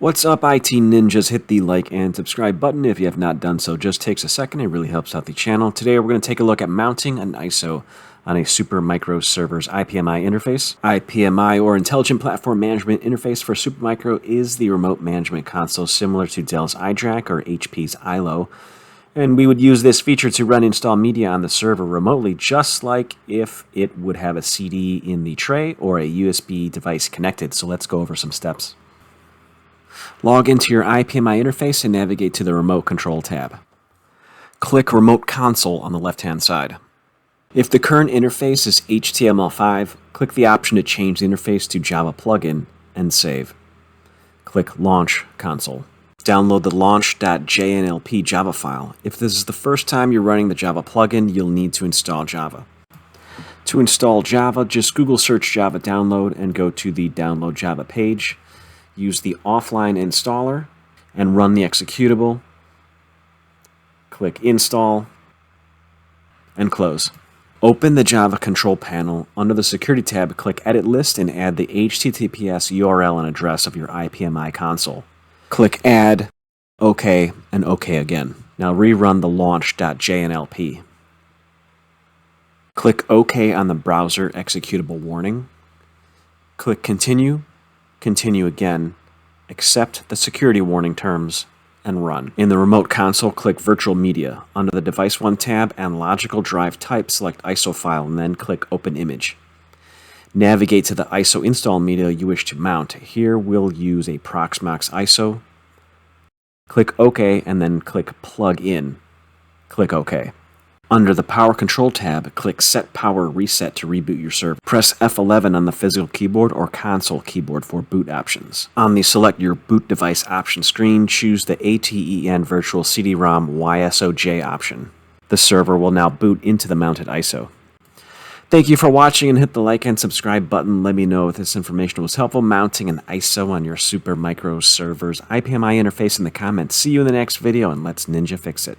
What's up, IT Ninjas? Hit the like and subscribe button if you have not done so. Just takes a second. It really helps out the channel. Today we're going to take a look at mounting an ISO on a SuperMicro server's IPMI interface. IPMI, or Intelligent Platform Management Interface for SuperMicro, is the remote management console similar to Dell's iDRAC or HP's ILO. And we would use this feature to run install media on the server remotely, just like if it would have a CD in the tray or a USB device connected. So let's go over some steps. Log into your IPMI interface and navigate to the Remote Control tab. Click Remote Console on the left-hand side. If the current interface is HTML5, click the option to change the interface to Java plugin and save. Click Launch Console. Download the launch.jnlp Java file. If this is the first time you're running the Java plugin, you'll need to install Java. To install Java, just Google search Java Download and go to the Download Java page. Use the offline installer and run the executable. Click Install and close. Open the Java control panel. Under the Security tab, click Edit List and add the HTTPS URL and address of your IPMI console. Click Add, OK, and OK again. Now rerun the launch.jnlp. Click OK on the browser executable warning. Click Continue. Continue again, accept the security warning terms, and run. In the remote console, click Virtual Media. Under the Device 1 tab and Logical Drive Type, select ISO file and then click Open Image. Navigate to the ISO install media you wish to mount. Here we'll use a Proxmox ISO. Click OK and then click Plug In. Click OK. Under the Power Control tab, click Set Power Reset to reboot your server. Press F11 on the physical keyboard or console keyboard for boot options. On the Select Your Boot Device option screen, choose the ATEN Virtual CD-ROM YSOJ option. The server will now boot into the mounted ISO. Thank you for watching, and hit the like and subscribe button. Let me know if this information was helpful mounting an ISO on your SuperMicro server's IPMI interface in the comments. See you in the next video, and let's ninja fix it.